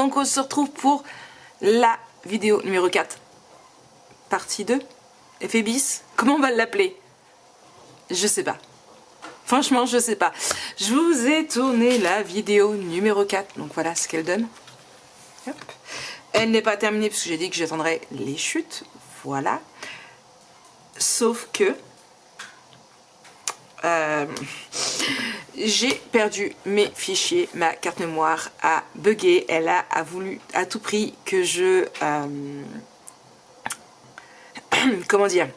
Donc on se retrouve pour la vidéo numéro 4. Partie 2. Effet bis. Comment on va l'appeler? Je sais pas. Franchement, je sais pas. Je vous ai tourné la vidéo numéro 4. Donc voilà ce qu'elle donne. Hop. Elle n'est pas terminée parce que j'ai dit que j'attendrais les chutes. Voilà. Sauf que j'ai perdu mes fichiers. Ma carte mémoire a bugué. Elle a voulu à tout prix que je... comment dire,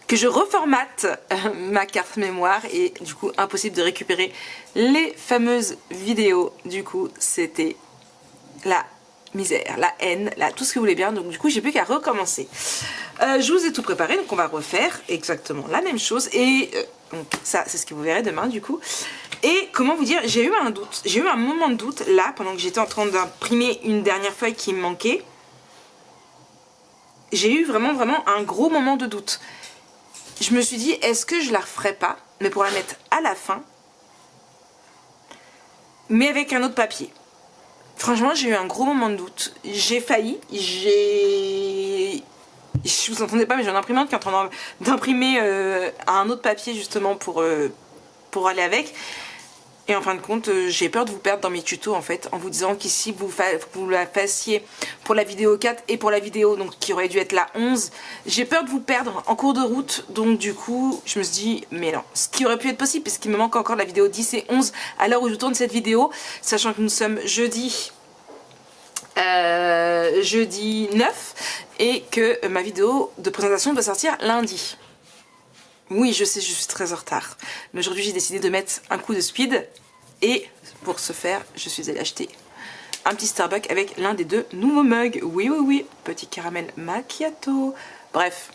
que je reformate ma carte mémoire et du coup impossible de récupérer les fameuses vidéos. Du coup c'était la misère, la haine, tout ce que vous voulez bien. Donc du coup j'ai plus qu'à recommencer. Je vous ai tout préparé, donc on va refaire exactement la même chose et donc ça c'est ce que vous verrez demain du coup. Et comment vous dire, j'ai eu un doute, j'ai eu un moment de doute là pendant que j'étais en train d'imprimer une dernière feuille qui me manquait. J'ai eu vraiment un gros moment de doute. Je me suis dit, est-ce que je la referai pas, mais pour la mettre à la fin, mais avec un autre papier. Franchement, j'ai eu un gros moment de doute. J'ai failli, je vous entendais pas, mais j'ai une imprimante qui est en train d'imprimer un autre papier justement pour aller avec. Et en fin de compte, j'ai peur de vous perdre dans mes tutos en fait, en vous disant qu'ici vous la fassiez pour la vidéo 4 et pour la vidéo donc qui aurait dû être la 11. J'ai peur de vous perdre en cours de route, donc du coup, je me suis dit, mais non. Ce qui aurait pu être possible, puisqu'il me manque encore la vidéo 10 et 11 à l'heure où je tourne cette vidéo, sachant que nous sommes jeudi 9 et que ma vidéo de présentation doit sortir lundi. Oui, je sais, je suis très en retard. Mais aujourd'hui, j'ai décidé de mettre un coup de speed. Et pour ce faire, je suis allée acheter un petit Starbucks avec l'un des deux nouveaux mugs. Oui, oui, oui. Petit caramel macchiato. Bref,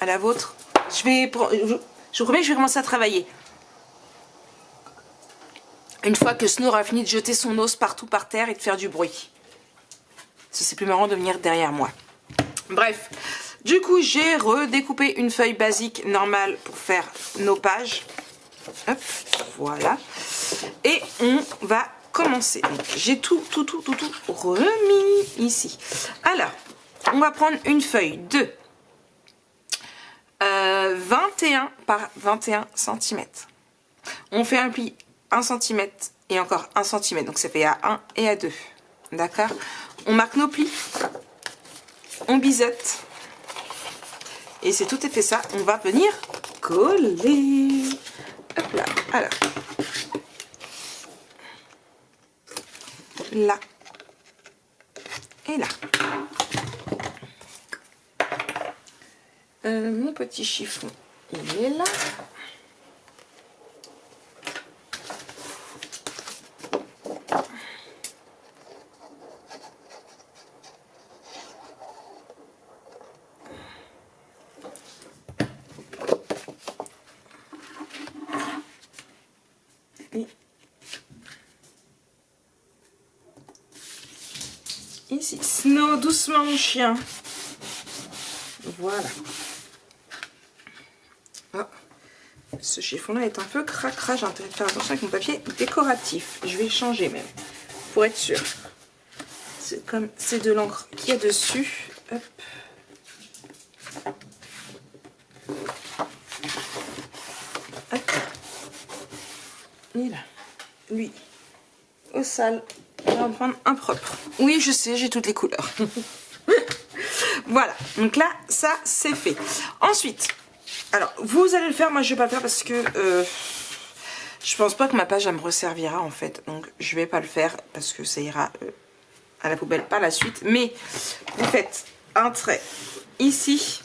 à la vôtre. Je vous promets que je vais commencer à travailler. Une fois que Snow aura fini de jeter son os partout par terre et de faire du bruit. C'est plus marrant de venir derrière moi. Bref. Du coup, j'ai redécoupé une feuille basique normale pour faire nos pages. Hop, voilà. Et on va commencer. J'ai tout remis ici. Alors, on va prendre une feuille de 21 par 21 cm. On fait un pli 1 cm et encore 1 cm. Donc ça fait à 1 et à 2. D'accord? On marque nos plis. On biseute. Et c'est tout est fait ça, on va venir coller. Hop là, alors. Là. Et là. Mon petit chiffon, il est là. Ici, Snow, doucement mon chien. Voilà. Oh. Ce chiffon-là est un peu cracra. J'ai intérêt de faire attention avec mon papier décoratif. Je vais changer même, pour être sûr. C'est comme c'est de l'encre qu'il y a dessus. Hop. Hop. Et là, lui, au sale. On va en prendre un propre. Oui, je sais, j'ai toutes les couleurs. Voilà, donc là, ça, c'est fait. Ensuite, alors, vous allez le faire, moi, je vais pas le faire parce que je pense pas que ma page, elle me resservira, en fait. Donc, je vais pas le faire parce que ça ira à la poubelle par la suite. Mais, vous faites un trait ici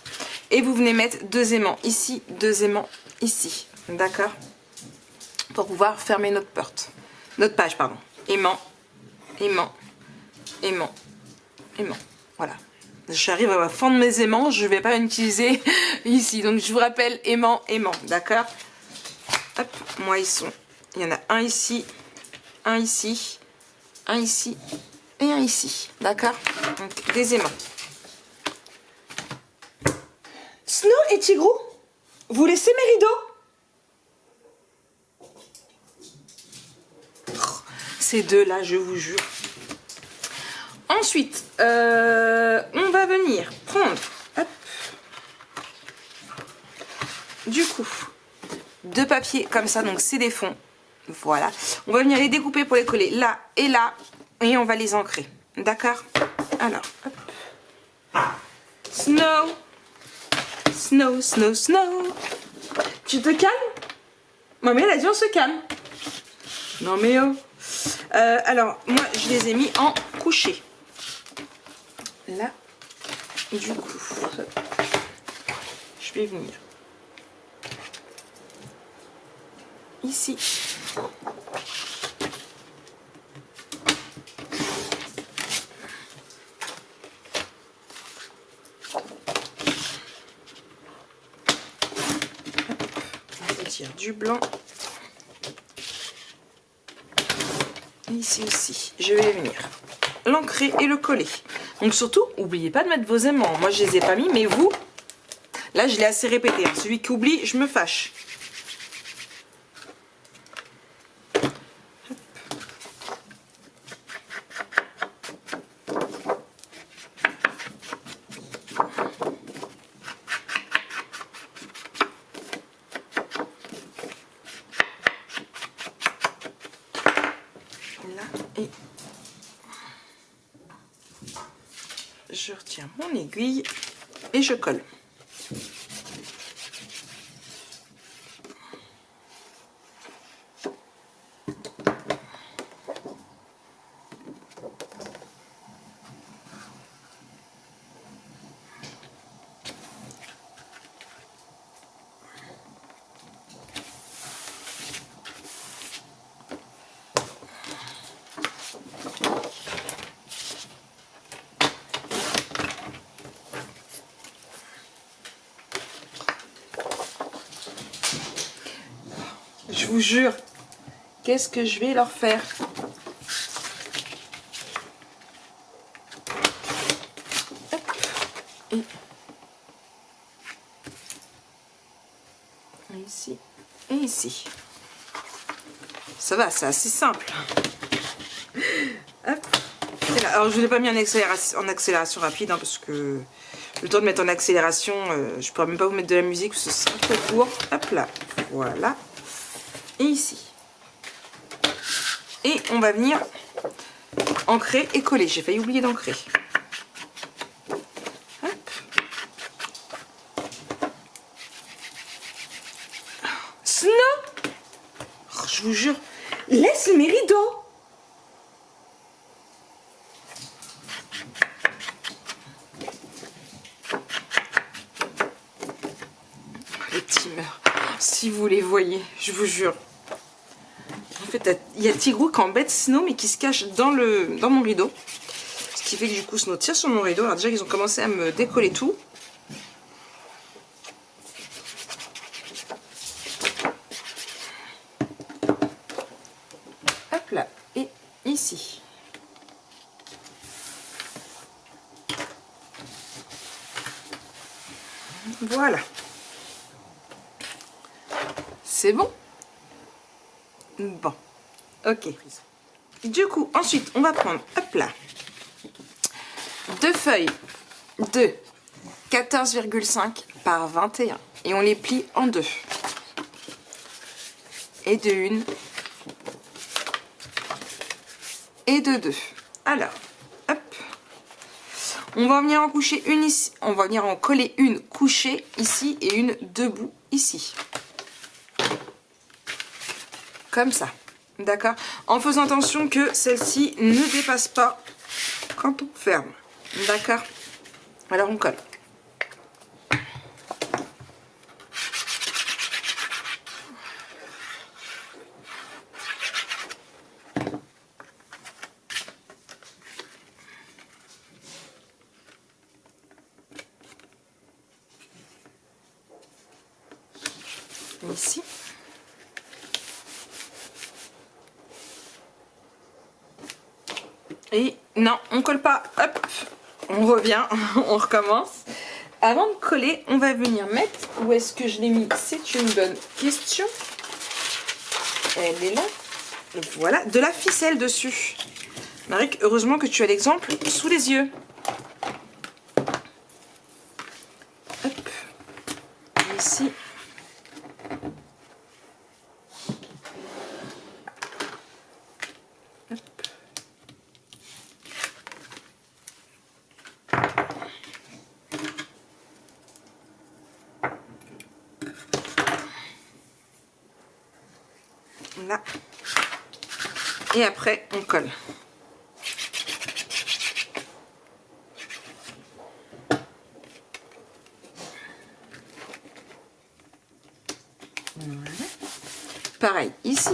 et vous venez mettre 2 aimants ici, 2 aimants ici. D'accord? Pour pouvoir fermer notre porte. Notre page, pardon. Aimant. Aimant, aimant, aimant. Voilà. J'arrive à la fin de mes aimants, je ne vais pas l'utiliser ici. Donc je vous rappelle, aimant, aimant, d'accord? Hop, moi ils sont. Il y en a un ici, un ici, un ici et un ici, d'accord? Donc des aimants. Snow et Tigrou, vous laissez mes rideaux? Ces deux là, je vous jure. Ensuite, on va venir prendre, hop, du coup, 2 papiers comme ça, donc c'est des fonds. Voilà. On va venir les découper pour les coller là et là. Et on va les ancrer. D'accord? Alors, hop. Snow. Snow, snow, snow. Tu te calmes? Maman, elle a dit on se calme. Non mais oh. Alors, moi, je les ai mis en couché. Là, du coup, je vais venir ici. On retire du blanc. Et ici aussi, je vais venir l'ancrer et le coller. Donc surtout, n'oubliez pas de mettre vos aimants. Moi, je les ai pas mis, mais vous, là, je l'ai assez répété. Hein. Celui qui oublie, je me fâche. Là, et je retire mon aiguille et je colle. Je vous jure, qu'est-ce que je vais leur faire? Hop. Et ici et ici. Ça va, c'est assez simple. Hop. Alors je ne l'ai pas mis en accélération rapide hein, parce que le temps de mettre en accélération, je ne pourrais même pas vous mettre de la musique parce que ce sera trop court. Hop là, voilà. Et ici. Et on va venir ancrer et coller. J'ai failli oublier d'ancrer. Hop. Snow! Oh, je vous jure, laisse mes rideaux! Les timeurs, si vous les voyez, je vous jure. En fait, il y a Tigrou qui embête Snow, mais qui se cache dans mon rideau. Ce qui fait que du coup, Snow tire sur mon rideau. Alors déjà, ils ont commencé à me décoller tout. Hop là, et ici. Voilà. C'est bon? Bon, ok. Du coup, ensuite, on va prendre, hop là, 2 feuilles de 14,5 par 21 et on les plie en 2. Et de 1 et de 2. Alors, hop, on va venir en coucher une ici, on va venir en coller une couchée ici et une debout ici. Comme ça, d'accord? En faisant attention que celle-ci ne dépasse pas quand on ferme, d'accord? Alors on colle. Ici. Et non, on colle pas, hop, on revient, on recommence. Avant de coller, on va venir mettre, où est-ce que je l'ai mis? C'est une bonne question. Elle est là. Voilà, de la ficelle dessus. Marik, heureusement que tu as l'exemple sous les yeux. Hop. Ici. Hop. Là. Et après, on colle. Voilà. Pareil, ici.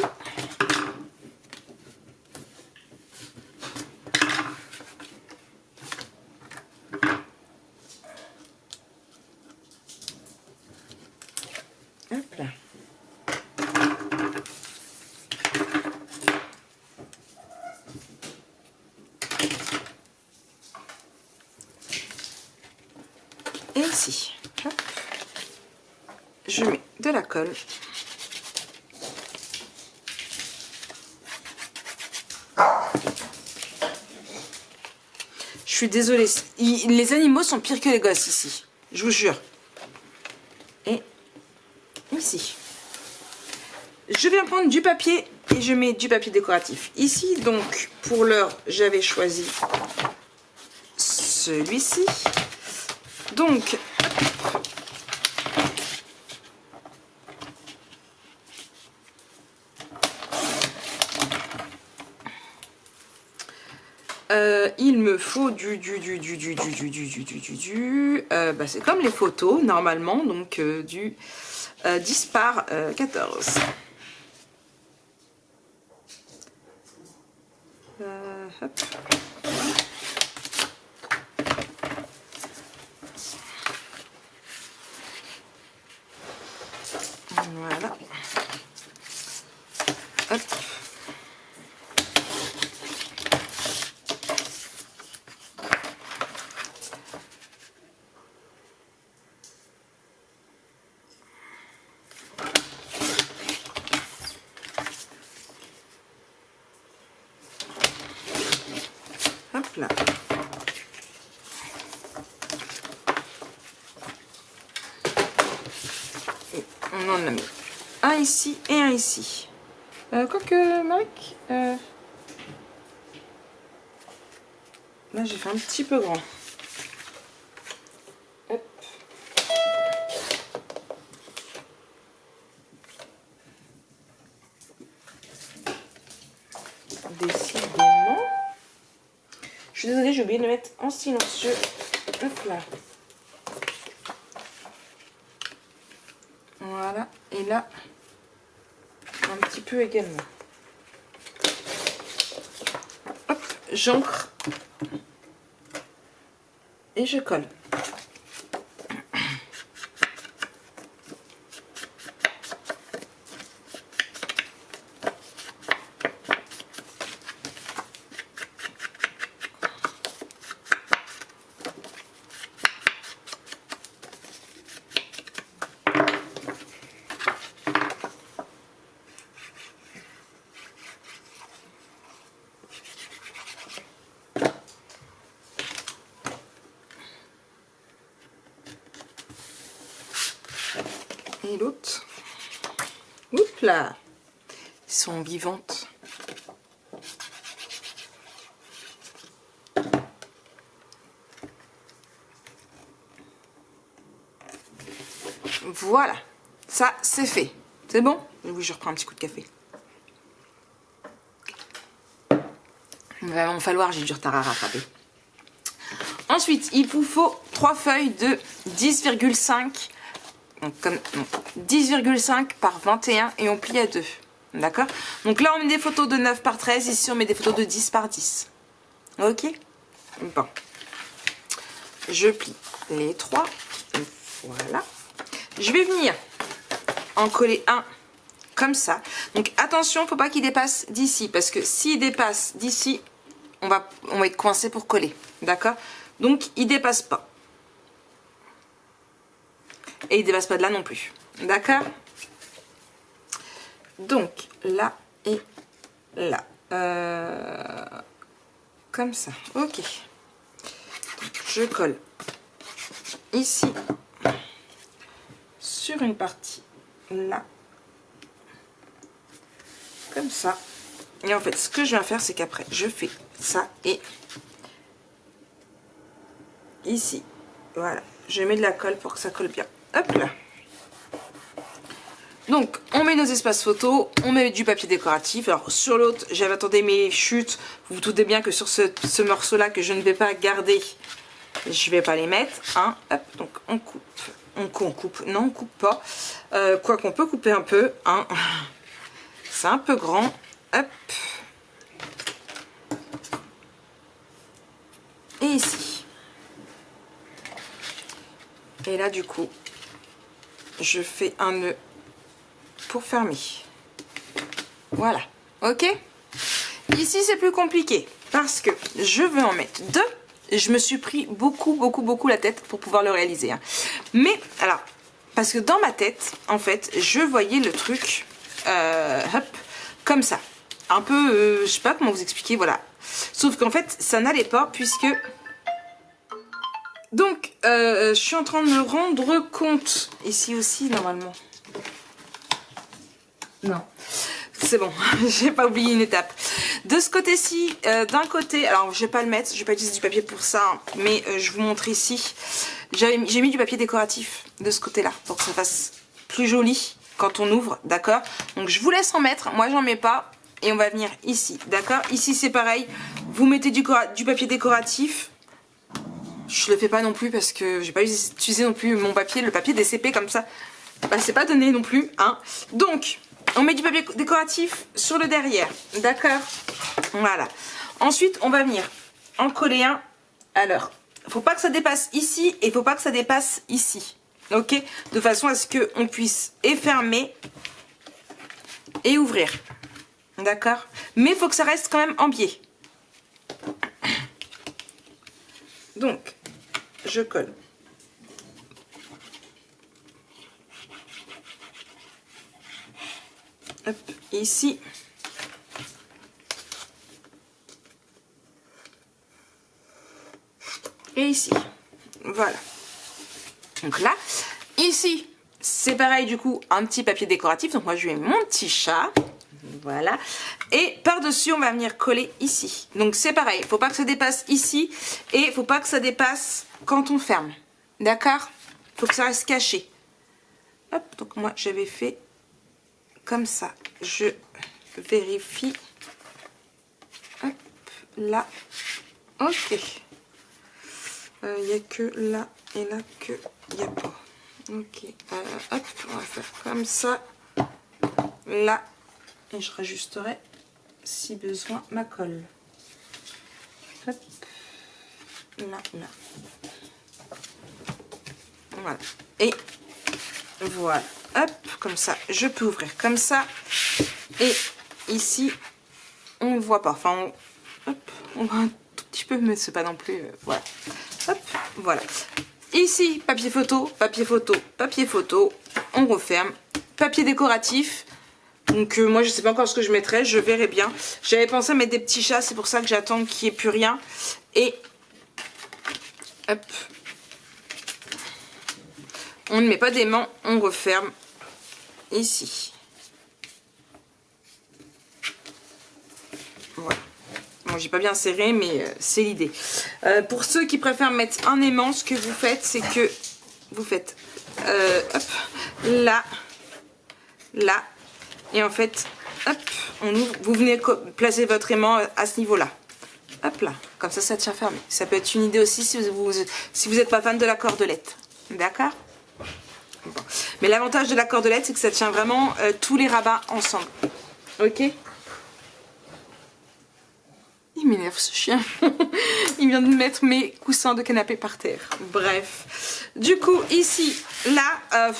Hop là. Et ici, hop, je mets de la colle. Je suis désolée, les animaux sont pires que les gosses ici, je vous jure. Et ici, je viens prendre du papier et je mets du papier décoratif. Ici, donc, pour l'heure, j'avais choisi celui-ci. Donc, il me faut c'est comme les photos normalement, donc du 10 par 14. Hop. Voilà. Hop. Hop là. Et on en a mis un ici et un ici. Quoique, Mike, là j'ai fait un petit peu grand. Hop. Décidément. Je suis désolée, j'ai oublié de le mettre en silencieux. Hop là. Voilà. Et là, un petit peu également. Hop, j'ancre. Et je colle. Et l'autre. Oups là. Ils sont vivantes. Voilà. Ça, c'est fait. C'est bon? Oui, je reprends un petit coup de café. Il va m'en falloir, j'ai du retard à rattraper. Ensuite, il vous faut 3 feuilles de 10,5. Donc, 10,5 par 21 et on plie à 2. D'accord? Donc là, on met des photos de 9 par 13. Ici, on met des photos de 10 par 10. Ok? Bon. Je plie les 3. Voilà. Je vais venir en coller un comme ça. Donc attention, il ne faut pas qu'il dépasse d'ici. Parce que s'il dépasse d'ici, on va être coincé pour coller. D'accord? Donc, il ne dépasse pas. Et il ne dépasse pas de là non plus. D'accord? Donc, là et là. comme ça. Ok. Donc, je colle ici sur une partie là, comme ça. Et en fait, ce que je viens faire, c'est qu'après, je fais ça et ici, voilà, je mets de la colle pour que ça colle bien. Hop là. Donc, on met nos espaces photos, on met du papier décoratif. Alors, sur l'autre, j'avais attendu mes chutes. Vous vous doutez bien que sur ce morceau-là que je ne vais pas garder, je vais pas les mettre. Hein. Hop, donc on coupe. On coupe. Non, on coupe pas. Quoi qu'on peut couper un peu. Hein. C'est un peu grand. Hop. Et ici. Et là, du coup, je fais un nœud pour fermer. Voilà. Ok. Ici, c'est plus compliqué parce que je veux en mettre deux. Je me suis pris beaucoup la tête pour pouvoir le réaliser. Hein. Mais, alors, parce que dans ma tête, en fait, je voyais le truc, hop, comme ça. Un peu, je sais pas comment vous expliquer, voilà. Sauf qu'en fait, ça n'allait pas puisque... Donc, je suis en train de me rendre compte. Ici aussi, normalement. Non. C'est bon, j'ai pas oublié une étape. De ce côté-ci, d'un côté, alors je vais pas le mettre, je vais pas utiliser du papier pour ça, hein, mais je vous montre ici. J'ai mis du papier décoratif de ce côté-là, pour que ça fasse plus joli quand on ouvre, d'accord? Donc je vous laisse en mettre, moi j'en mets pas, et on va venir ici, d'accord? Ici c'est pareil, vous mettez du papier décoratif. Je le fais pas non plus parce que j'ai pas utilisé non plus mon papier, le papier DCP comme ça. Bah, c'est pas donné non plus, hein. Donc... on met du papier décoratif sur le derrière, d'accord? Voilà. Ensuite, on va venir en coller un. Alors, faut pas que ça dépasse ici et faut pas que ça dépasse ici, ok? De façon à ce qu'on puisse et fermer et ouvrir, d'accord? Mais il faut que ça reste quand même en biais. Donc, je colle. Hop, ici. Et ici. Voilà. Donc là, ici, c'est pareil du coup, un petit papier décoratif. Donc moi, je mets mon petit chat. Voilà. Et par-dessus, on va venir coller ici. Donc c'est pareil, il ne faut pas que ça dépasse ici. Et il ne faut pas que ça dépasse quand on ferme. D'accord? Il faut que ça reste caché. Hop, donc moi, j'avais fait... comme ça, je vérifie. Hop, là. Ok. Il n'y a que là et là que il n'y a pas. Ok. Hop, on va faire comme ça. Là. Et je rajusterai, si besoin, ma colle. Hop. Là, là. Voilà. Et voilà. Hop, comme ça, je peux ouvrir comme ça. Et ici, on ne voit pas. Enfin, on voit un tout petit peu, mais c'est pas non plus... voilà. Hop, voilà. Ici, papier photo, papier photo, papier photo. On referme. Papier décoratif. Donc moi, je sais pas encore ce que je mettrai. Je verrai bien. J'avais pensé à mettre des petits chats. C'est pour ça que j'attends qu'il n'y ait plus rien. Et... hop. On ne met pas d'aimant, on referme ici. Voilà. Bon, j'ai pas bien serré, mais c'est l'idée. Pour ceux qui préfèrent mettre un aimant, ce que vous faites, c'est que vous faites hop, là, là, et en fait, hop, on ouvre. Vous venez placer votre aimant à ce niveau-là. Hop là, comme ça, ça tient fermé. Ça peut être une idée aussi si vous n'êtes pas fan de la cordelette. D'accord? Bon. Mais l'avantage de la cordelette, c'est que ça tient vraiment tous les rabats ensemble. Ok? Il m'énerve ce chien. Il vient de mettre mes coussins de canapé par terre. Bref. Du coup, ici, là,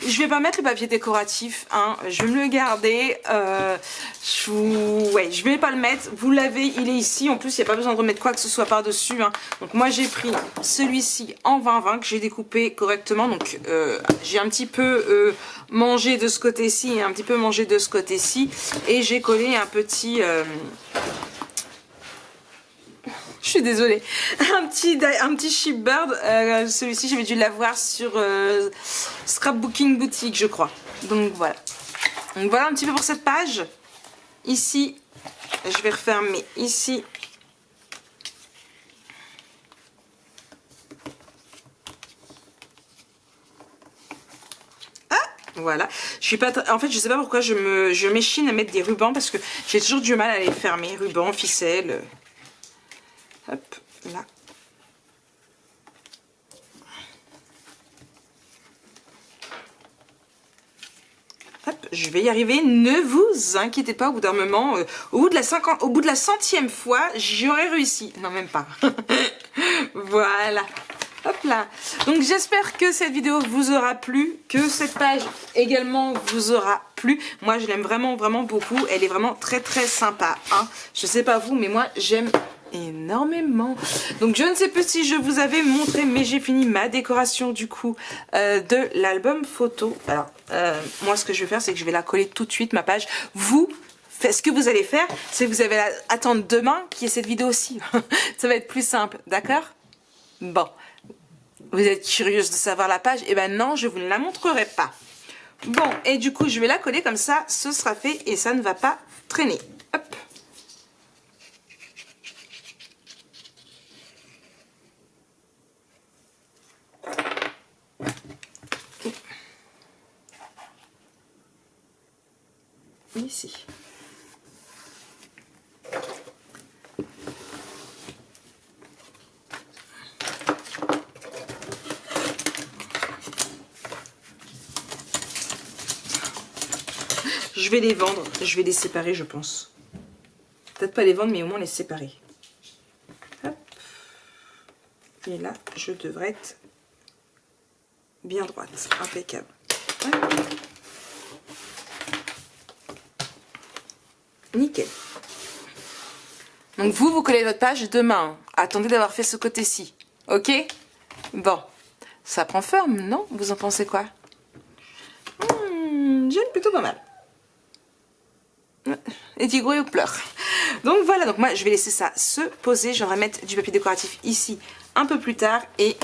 je vais pas mettre le papier décoratif. Hein. Je vais me le garder. Ouais, je vais pas le mettre. Vous l'avez, il est ici. En plus, il n'y a pas besoin de remettre quoi que ce soit par-dessus. Hein. Donc moi, j'ai pris celui-ci en 20-20 que j'ai découpé correctement. Donc j'ai un petit peu mangé de ce côté-ci et un petit peu mangé de ce côté-ci. Et j'ai collé un petit... Je suis désolée. Un petit Shipbird. Celui-ci, j'avais dû l'avoir sur Scrapbooking Boutique, je crois. Donc voilà. Donc voilà un petit peu pour cette page. Ici, je vais refermer ici. Voilà, je suis pas en fait je sais pas pourquoi je m'échine à mettre des rubans parce que j'ai toujours du mal à les fermer, rubans, ficelles. Hop, là. Hop, je vais y arriver, ne vous inquiétez pas, au bout d'un moment, au bout de la 100e fois, j'aurai réussi. Non, même pas. Voilà. Hop là. Donc j'espère que cette vidéo vous aura plu, que cette page également vous aura plu. Moi je l'aime vraiment beaucoup, elle est vraiment très sympa. Hein. Je sais pas vous, mais moi j'aime énormément. Donc je ne sais plus si je vous avais montré, mais j'ai fini ma décoration du coup de l'album photo. Alors moi ce que je vais faire, c'est que je vais la coller tout de suite, ma page. Vous, ce que vous allez faire, c'est que vous allez attendre demain qu'il y ait cette vidéo aussi. Ça va être plus simple, d'accord? Bon. Vous êtes curieuse de savoir la page? Eh ben non, je vous ne la montrerai pas. Bon, et du coup, je vais la coller comme ça, ce sera fait et ça ne va pas traîner. Hop. Ici. Je vais les vendre, je vais les séparer, je pense. Peut-être pas les vendre, mais au moins les séparer. Hop. Et là, je devrais être bien droite, impeccable. Hop. Nickel. Donc vous collez votre page demain. Attendez d'avoir fait ce côté-ci. Ok? Bon. Ça prend forme, non? Vous en pensez quoi? J'aime plutôt pas mal. Et Tigro il pleure. Donc voilà, donc moi je vais laisser ça se poser. Je vais remettre du papier décoratif ici un peu plus tard. Et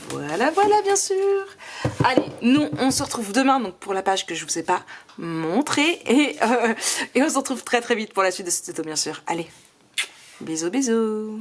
voilà bien sûr. Allez, nous on se retrouve demain donc pour la page que je vous ai pas montrée. Et on se retrouve très vite pour la suite de ce tuto bien sûr. Allez, bisous.